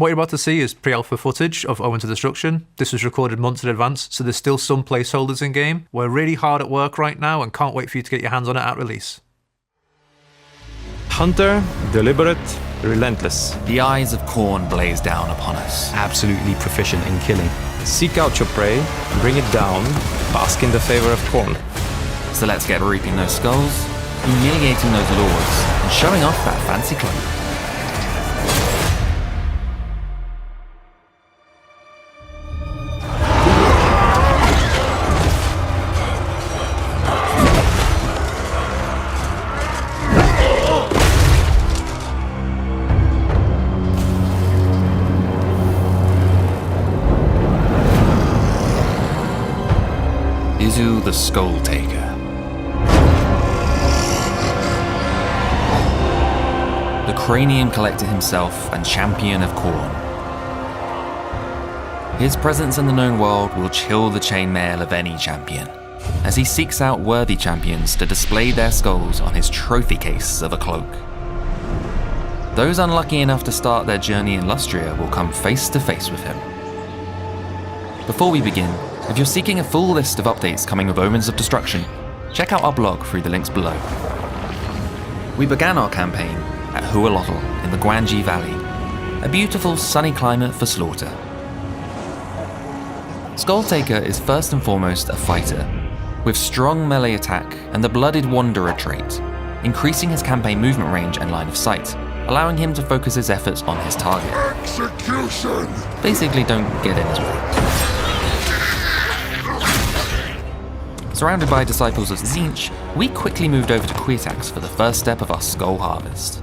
What you're about to see is pre-alpha footage of Owen to Destruction. This was recorded months in advance, so there's still some placeholders in game. We're really hard at work right now and can't wait for you to get your hands on it at release. Hunter, deliberate, relentless. The eyes of Khorne blaze down upon us. Absolutely proficient in killing. Seek out your prey, bring it down, bask in the favor of Khorne. So let's get reaping those skulls, humiliating those lords, and showing off that fancy cloak. The Skulltaker. The Cranium Collector himself and champion of Khorne. His presence in the known world will chill the chainmail of any champion, as he seeks out worthy champions to display their skulls on his trophy case of a cloak. Those unlucky enough to start their journey in Lustria will come face to face with him. Before we begin, if you're seeking a full list of updates coming with Omens of Destruction, check out our blog through the links below. We began our campaign at Hualotl in the Guanji Valley, a beautiful sunny climate for slaughter. Skulltaker is first and foremost a fighter, with strong melee attack and the Blooded Wanderer trait, increasing his campaign movement range and line of sight, allowing him to focus his efforts on his target. Execution! Basically, don't get in his way. Surrounded by disciples of Tzeentch, we quickly moved over to Queertax for the first step of our skull harvest.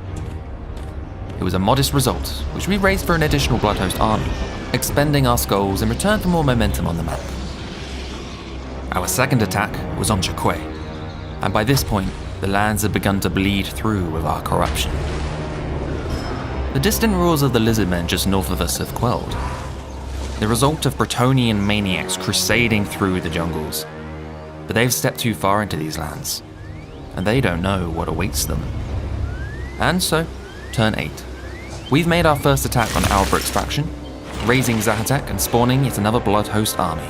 It was a modest result, which we raised for an additional Bloodhost army, expending our skulls in return for more momentum on the map. Our second attack was on Chakwe, and by this point, the lands had begun to bleed through with our corruption. The distant roars of the lizardmen just north of us have quelled, the result of Bretonnian maniacs crusading through the jungles. But they've stepped too far into these lands, and they don't know what awaits them. And so, turn 8. We've made our first attack on Albrecht's faction, raising Zahatak and spawning yet another Bloodhost army.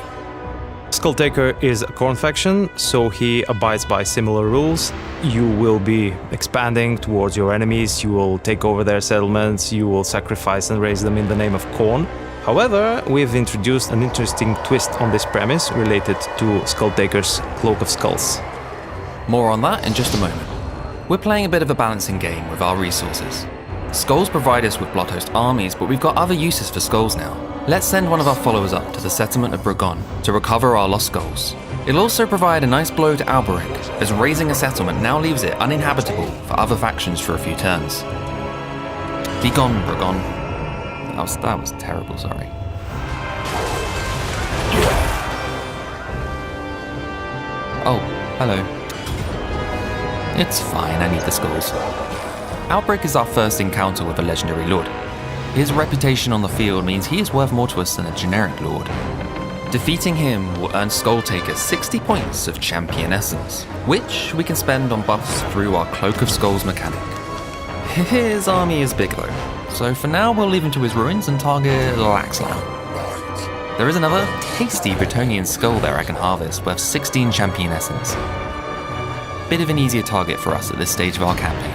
Skulltaker is a Khorne faction, so he abides by similar rules. You will be expanding towards your enemies, you will take over their settlements, you will sacrifice and raise them in the name of Khorne. However, we've introduced an interesting twist on this premise related to Skulltaker's Cloak of Skulls. More on that in just a moment. We're playing a bit of a balancing game with our resources. Skulls provide us with Bloodhost armies, but we've got other uses for skulls now. Let's send one of our followers up to the settlement of Bragon to recover our lost skulls. It'll also provide a nice blow to Albrecht, as raising a settlement now leaves it uninhabitable for other factions for a few turns. Be gone, Bragon. That was terrible, sorry. Oh, hello. It's fine, I need the skulls. Outbreak is our first encounter with a legendary lord. His reputation on the field means he is worth more to us than a generic lord. Defeating him will earn Skulltaker 60 points of champion essence, which we can spend on buffs through our Cloak of Skulls mechanic. His army is big though, so for now we'll leave him to his ruins and target Laxlam. There is another tasty Bretonnian skull there I can harvest worth 16 champion essence. Bit of an easier target for us at this stage of our campaign.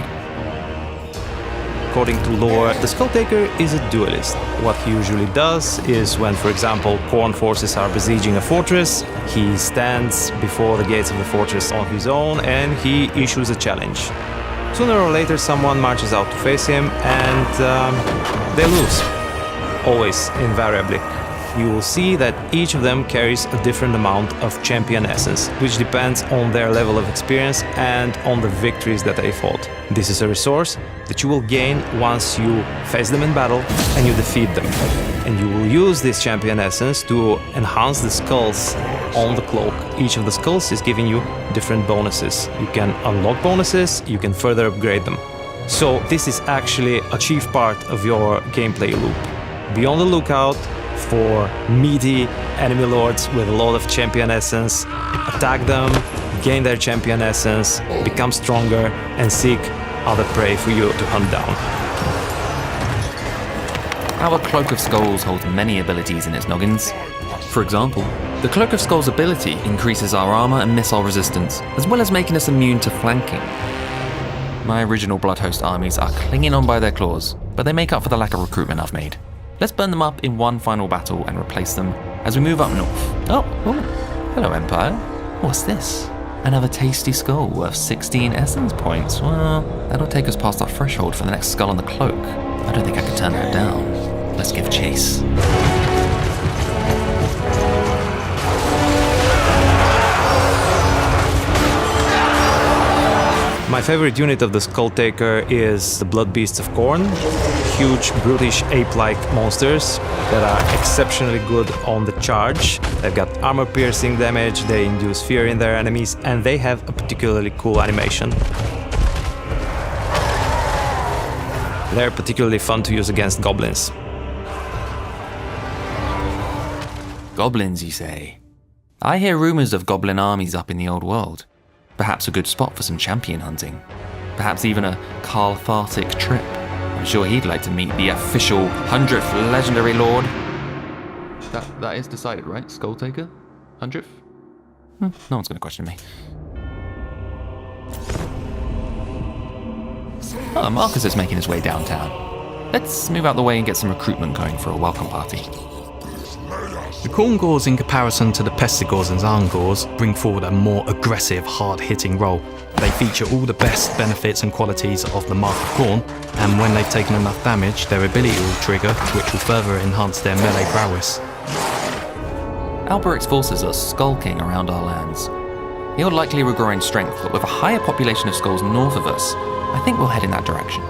According to lore, the Skulltaker is a duelist. What he usually does is when, for example, Khorne forces are besieging a fortress, he stands before the gates of the fortress on his own and he issues a challenge. Sooner or later someone marches out to face him and they lose. Always, invariably. You will see that each of them carries a different amount of champion essence, which depends on their level of experience and on the victories that they fought. This is a resource that you will gain once you face them in battle and you defeat them. And you will use this champion essence to enhance the skulls on the cloak. Each of the skulls is giving you different bonuses. You can unlock bonuses, you can further upgrade them. So this is actually a chief part of your gameplay loop. Be on the lookout for meaty enemy lords with a lot of champion essence, attack them, gain their champion essence, become stronger, and seek other prey for you to hunt down. Our Cloak of Skulls holds many abilities in its noggins. For example, the Cloak of Skulls ability increases our armor and missile resistance, as well as making us immune to flanking. My original Bloodhost armies are clinging on by their claws, but they make up for the lack of recruitment I've made. Let's burn them up in one final battle and replace them as we move up north. Oh, hello Empire. What's this? Another tasty skull worth 16 essence points. Well, that'll take us past our threshold for the next skull on the cloak. I don't think I can turn that down. Let's give chase. My favorite unit of the Skulltaker is the Blood Beasts of Khorne. Huge, brutish, ape-like monsters that are exceptionally good on the charge. They've got armor-piercing damage, they induce fear in their enemies, and they have a particularly cool animation. They're particularly fun to use against goblins. Goblins, you say? I hear rumors of goblin armies up in the old world. Perhaps a good spot for some champion hunting. Perhaps even a cathartic trip. I'm sure he'd like to meet the official 100th legendary lord. That is decided, right? Skulltaker? 100th? No one's going to question me. Oh, Marcus is making his way downtown. Let's move out the way and get some recruitment going for a welcome party. The Khorne Gors, in comparison to the Pestigors and Zangors, bring forward a more aggressive, hard-hitting role. They feature all the best benefits and qualities of the Mark of Khorne, and when they've taken enough damage, their ability will trigger, which will further enhance their melee prowess. Alberic's forces are skulking around our lands. He'll likely regrow in strength, but with a higher population of skulls north of us, I think we'll head in that direction.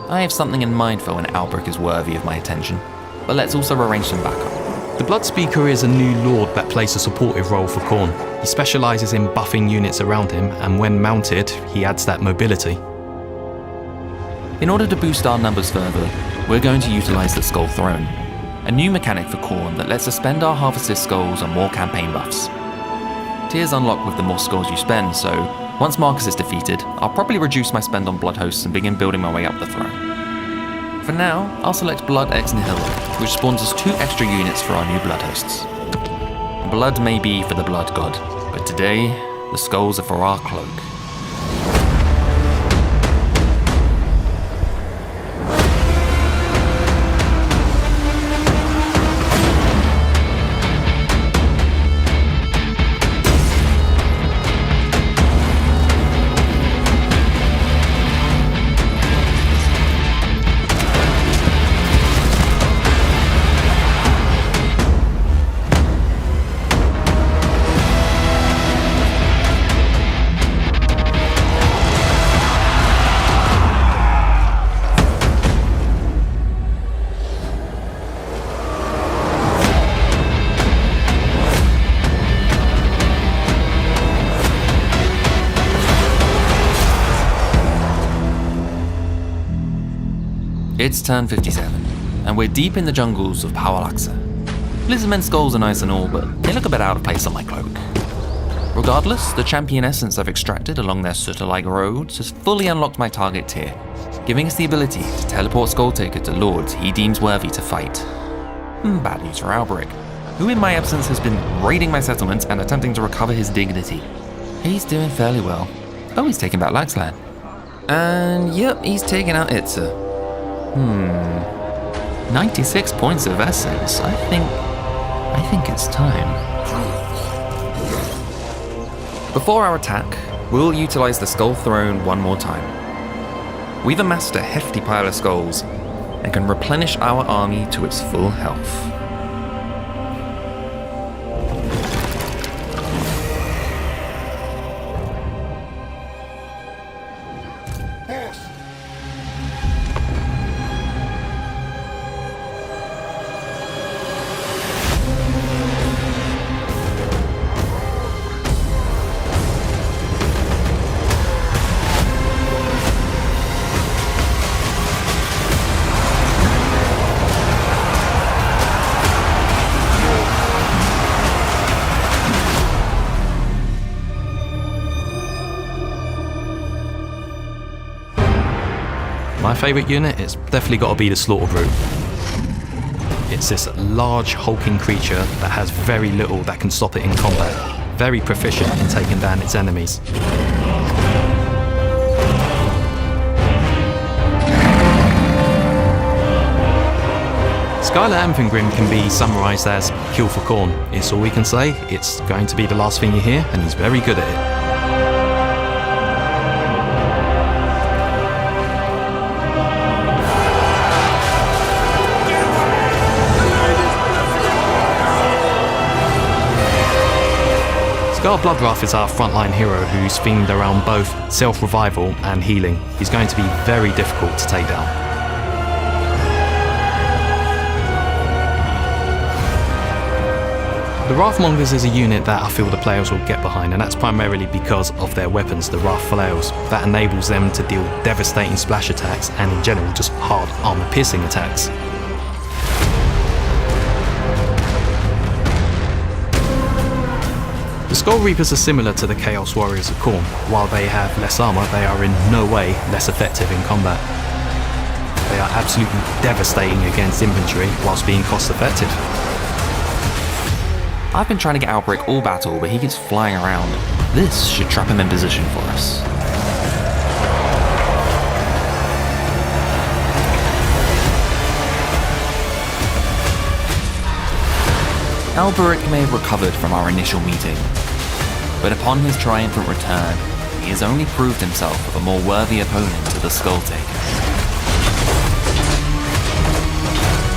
I have something in mind for when Alberic is worthy of my attention, but let's also arrange some backup. The Bloodspeaker is a new lord that plays a supportive role for Khorne. He specialises in buffing units around him, and when mounted, he adds that mobility. In order to boost our numbers further, we're going to utilise the Skull Throne, a new mechanic for Khorne that lets us spend our harvested skulls on more campaign buffs. Tiers unlock with the more skulls you spend, so once Marcus is defeated, I'll probably reduce my spend on Bloodhosts and begin building my way up the throne. For now, I'll select Blood Ex Nihilo, which spawns us 2 extra units for our new Bloodhosts. Blood may be for the Blood God, but today, the skulls are for our cloak. It's turn 57, and we're deep in the jungles of Powalaxa. Lizardmen skulls are nice and all, but they look a bit out of place on my cloak. Regardless, the champion essence I've extracted along their Sutter-like roads has fully unlocked my target tier, giving us the ability to teleport Skulltaker to lords he deems worthy to fight. Bad news for Alberic, who in my absence has been raiding my settlement and attempting to recover his dignity. He's doing fairly well. Oh, he's taking back Laxland. And yep, he's taking out Itza. 96 points of essence. I think it's time. Before our attack, we'll utilize the Skull Throne one more time. We've amassed a hefty pile of skulls and can replenish our army to its full health. My favourite unit, it's definitely got to be the Slaughter Brute. It's this large, hulking creature that has very little that can stop it in combat. Very proficient in taking down its enemies. Skylar Anthengrim can be summarised as kill for Khorne. It's all we can say. It's going to be the last thing you hear, and he's very good at it. Scar Bloodwrath is our frontline hero who's themed around both self-revival and healing. He's going to be very difficult to take down. The Wrathmongers is a unit that I feel the players will get behind, and that's primarily because of their weapons, the Wrath Flails. That enables them to deal devastating splash attacks and in general just hard armor-piercing attacks. The Skull Reapers are similar to the Chaos Warriors of Khorne. While they have less armor, they are in no way less effective in combat. They are absolutely devastating against infantry whilst being cost effective. I've been trying to get Alberic all battle, but he keeps flying around. This should trap him in position for us. Alberic may have recovered from our initial meeting, but upon his triumphant return, he has only proved himself a more worthy opponent to the Skulltaker.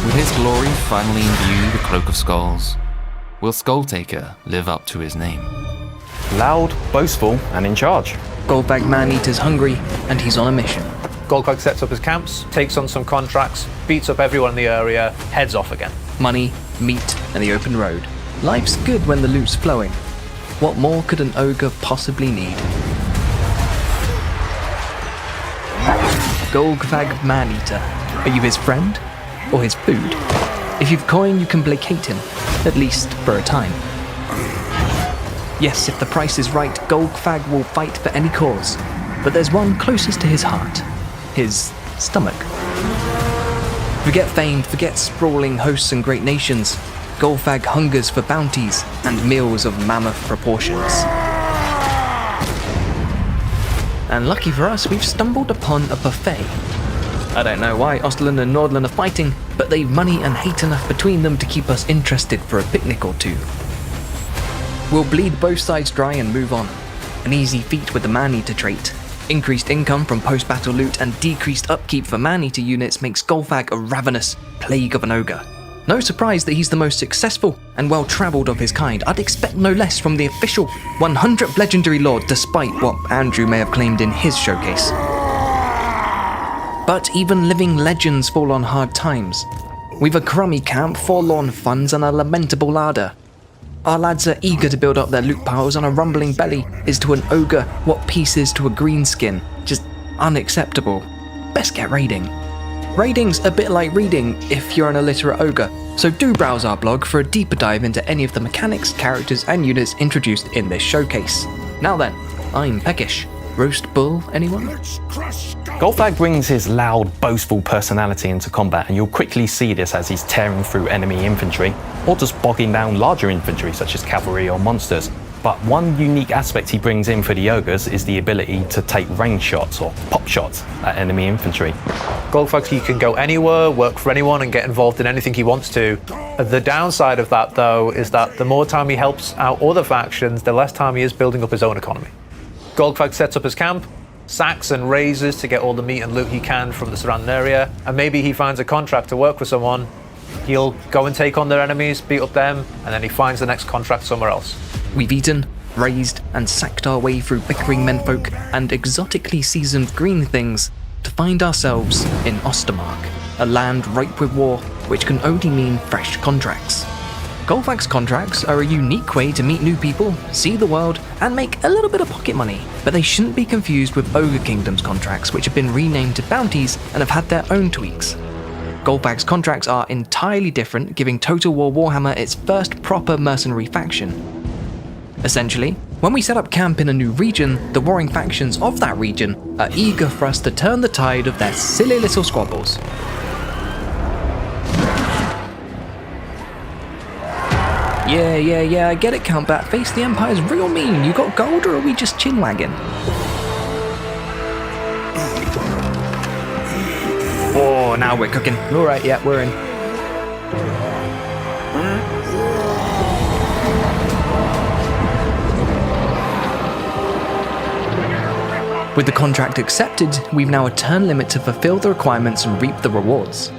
With his glory finally in view, the Cloak of Skulls, will Skulltaker live up to his name? Loud, boastful, and in charge. Golgfag Maneater's hungry, and he's on a mission. Golgfag sets up his camps, takes on some contracts, beats up everyone in the area, heads off again. Money, meat, and the open road. Life's good when the loot's flowing. What more could an ogre possibly need? Golgfag Maneater. Are you his friend? Or his food? If you've coin, you can placate him. At least for a time. Yes, if the price is right, Golgfag will fight for any cause. But there's one closest to his heart. His stomach. Forget fame, forget sprawling hosts and great nations. Golgfag hungers for bounties and meals of mammoth proportions. And lucky for us, we've stumbled upon a buffet. I don't know why Ostland and Nordland are fighting, but they've money and hate enough between them to keep us interested for a picnic or two. We'll bleed both sides dry and move on. An easy feat with the Maneater trait. Increased income from post-battle loot and decreased upkeep for Maneater units makes Golgfag a ravenous plague of an ogre. No surprise that he's the most successful and well-travelled of his kind. I'd expect no less from the official 100th legendary lord, despite what Andrew may have claimed in his showcase. But even living legends fall on hard times. We've a crummy camp, forlorn funds, and a lamentable larder. Our lads are eager to build up their loot piles, and a rumbling belly is to an ogre what peace is to a greenskin. Just unacceptable. Best get raiding. Raiding's a bit like reading if you're an illiterate ogre, so do browse our blog for a deeper dive into any of the mechanics, characters, and units introduced in this showcase. Now then, I'm Peckish. Roast bull, anyone? Golgfag brings his loud, boastful personality into combat, and you'll quickly see this as he's tearing through enemy infantry, or just bogging down larger infantry such as cavalry or monsters. But one unique aspect he brings in for the ogres is the ability to take range shots or pop shots at enemy infantry. Golgfag, he can go anywhere, work for anyone, and get involved in anything he wants to. The downside of that, though, is that the more time he helps out other factions, the less time he is building up his own economy. Golgfag sets up his camp, sacks and raises to get all the meat and loot he can from the surrounding area, and maybe he finds a contract to work for someone. He'll go and take on their enemies, beat up them, and then he finds the next contract somewhere else. We've eaten, raised, and sacked our way through bickering menfolk and exotically seasoned green things to find ourselves in Ostermark, a land ripe with war, which can only mean fresh contracts. Golgfag's contracts are a unique way to meet new people, see the world, and make a little bit of pocket money, but they shouldn't be confused with Ogre Kingdom's contracts, which have been renamed to bounties and have had their own tweaks. Golgfag's contracts are entirely different, giving Total War Warhammer its first proper mercenary faction. Essentially, when we set up camp in a new region, the warring factions of that region are eager for us to turn the tide of their silly little squabbles. Yeah, I get it, Count Bat. Face the Empire's real mean. You got gold, or are we just chin-wagging? Oh, now we're cooking. Alright, yeah, we're in. With the contract accepted, we've now a turn limit to fulfill the requirements and reap the rewards.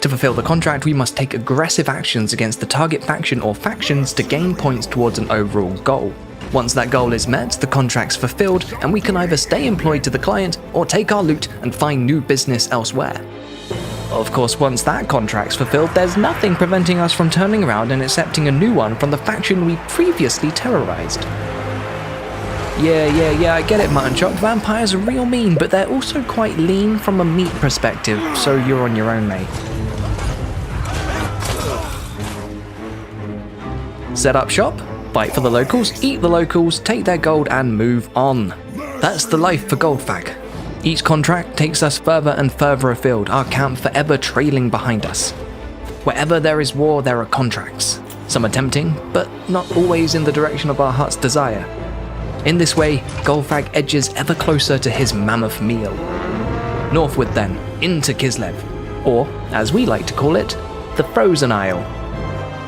To fulfill the contract, we must take aggressive actions against the target faction or factions to gain points towards an overall goal. Once that goal is met, the contract's fulfilled, and we can either stay employed to the client or take our loot and find new business elsewhere. Of course, once that contract's fulfilled, there's nothing preventing us from turning around and accepting a new one from the faction we previously terrorized. Yeah, I get it, Mutton Chop. Vampires are real mean, but they're also quite lean from a meat perspective, so you're on your own, mate. Set up shop, fight for the locals, eat the locals, take their gold, and move on. That's the life for Golgfag. Each contract takes us further and further afield, our camp forever trailing behind us. Wherever there is war, there are contracts. Some are tempting, but not always in the direction of our heart's desire. In this way, Golgfag edges ever closer to his mammoth meal. Northward then, into Kislev, or, as we like to call it, the Frozen Isle.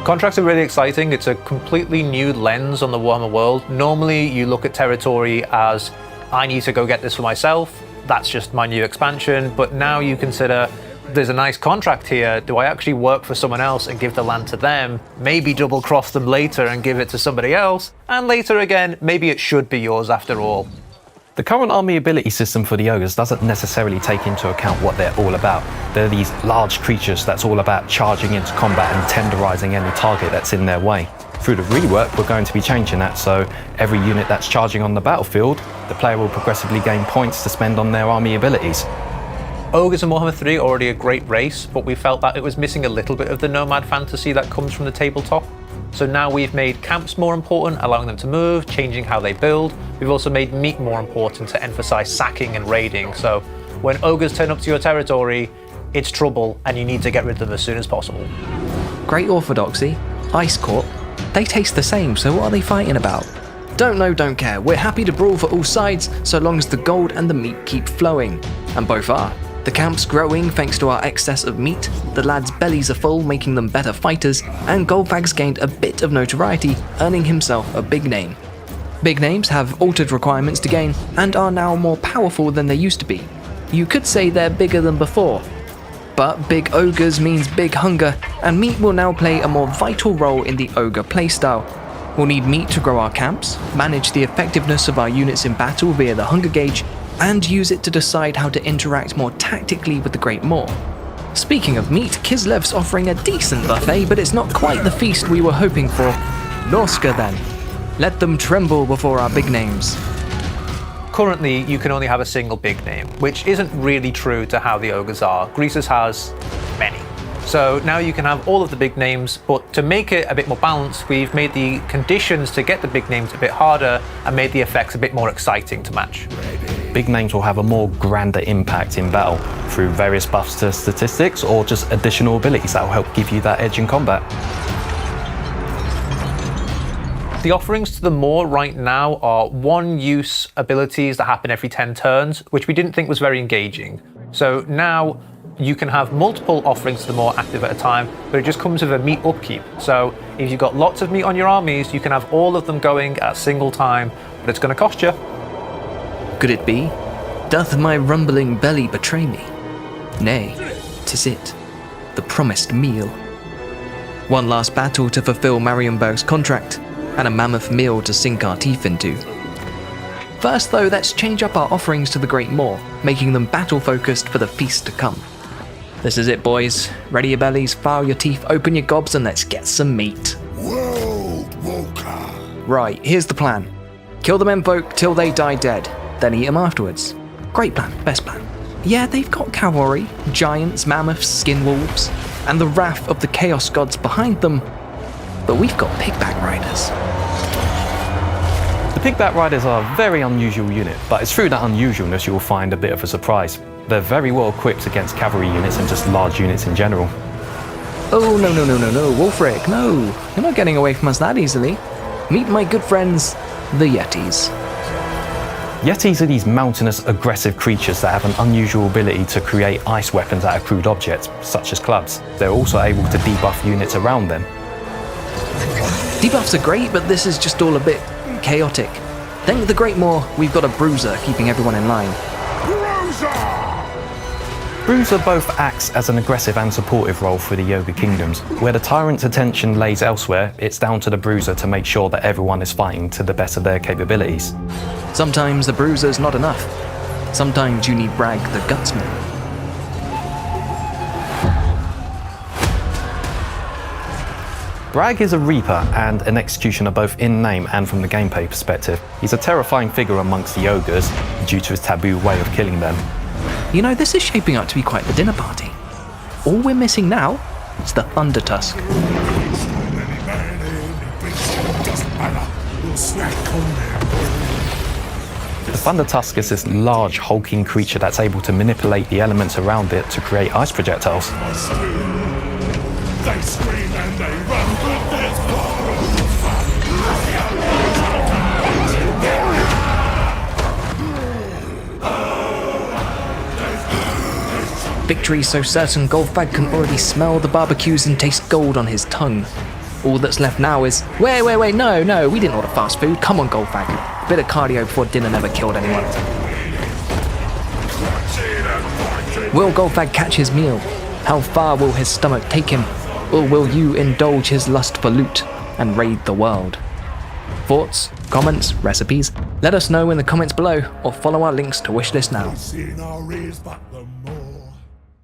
Contracts are really exciting. It's a completely new lens on the Warhammer world. Normally, you look at territory as, I need to go get this for myself. That's just my new expansion. But now you consider, there's a nice contract here. Do I actually work for someone else and give the land to them? Maybe double cross them later and give it to somebody else. And later again, maybe it should be yours after all. The current army ability system for the ogres doesn't necessarily take into account what they're all about. They're these large creatures that's all about charging into combat and tenderizing any target that's in their way. Through the rework, we're going to be changing that, so every unit that's charging on the battlefield, the player will progressively gain points to spend on their army abilities. Ogres in Warhammer 3 are already a great race, but we felt that it was missing a little bit of the nomad fantasy that comes from the tabletop. So now we've made camps more important, allowing them to move, changing how they build. We've also made meat more important to emphasize sacking and raiding. So when ogres turn up to your territory, it's trouble and you need to get rid of them as soon as possible. Great Orthodoxy, Ice Court, they taste the same, so what are they fighting about? Don't know, don't care. We're happy to brawl for all sides, so long as the gold and the meat keep flowing. And both are. The camp's growing thanks to our excess of meat, the lads' bellies are full, making them better fighters, and Golgfag's gained a bit of notoriety, earning himself a big name. Big names have altered requirements to gain, and are now more powerful than they used to be. You could say they're bigger than before. But big ogres means big hunger, and meat will now play a more vital role in the ogre playstyle. We'll need meat to grow our camps, manage the effectiveness of our units in battle via the hunger gauge, and use it to decide how to interact more tactically with the Great Maw. Speaking of meat, Kislev's offering a decent buffet, but it's not quite the feast we were hoping for. Norska then. Let them tremble before our big names. Currently, you can only have a single big name, which isn't really true to how the ogres are. Greasus has many. So now you can have all of the big names, but to make it a bit more balanced, we've made the conditions to get the big names a bit harder and made the effects a bit more exciting to match. Big names will have a more grander impact in battle through various buffs to statistics or just additional abilities that will help give you that edge in combat. The offerings to the Maw right now are one-use abilities that happen every 10 turns, which we didn't think was very engaging. So now you can have multiple offerings to the Maw active at a time, but it just comes with a meat upkeep. So if you've got lots of meat on your armies, you can have all of them going at a single time, but it's going to cost you. Could it be? Doth my rumbling belly betray me? Nay, 'tis it, the promised meal. One last battle to fulfill Marienberg's contract, and a mammoth meal to sink our teeth into. First though, let's change up our offerings to the Great Maw, making them battle-focused for the feast to come. This is it, boys. Ready your bellies, file your teeth, open your gobs, and let's get some meat. Right, here's the plan. Kill the menfolk till they die dead, then eat them afterwards. Great plan, best plan. Yeah, they've got cavalry, giants, mammoths, skinwolves, and the wrath of the chaos gods behind them, but we've got pigback riders. The Pigback Riders are a very unusual unit, but it's through that unusualness you'll find a bit of a surprise. They're very well equipped against cavalry units and just large units in general. Oh, no, Wolfric, no. You're not getting away from us that easily. Meet my good friends, the Yetis. Yetis are these mountainous, aggressive creatures that have an unusual ability to create ice weapons out of crude objects, such as clubs. They're also able to debuff units around them. Debuffs are great, but this is just all a bit chaotic. Thank the Great Maw, we've got a Bruiser keeping everyone in line. Bruiser both acts as an aggressive and supportive role for the Ogre Kingdoms. Where the Tyrant's attention lays elsewhere, it's down to the Bruiser to make sure that everyone is fighting to the best of their capabilities. Sometimes the Bruiser's not enough. Sometimes you need Bragg the Gutsman. Bragg is a Reaper and an Executioner both in name and from the gameplay perspective. He's a terrifying figure amongst the Ogres due to his taboo way of killing them. You know, this is shaping up to be quite the dinner party. All we're missing now is the Thunder Tusk. The Thunder Tusk is this large, hulking creature that's able to manipulate the elements around it to create ice projectiles. They scream and they run, but there's Victory so certain, Golgfag can already smell the barbecues and taste gold on his tongue. All that's left now is, wait, no, we didn't order fast food. Come on, Golgfag. A bit of cardio before dinner never killed anyone. Will Golgfag catch his meal? How far will his stomach take him? Or will you indulge his lust for loot and raid the world? Thoughts, comments, recipes? Let us know in the comments below or follow our links to wishlist now. in our ears, but the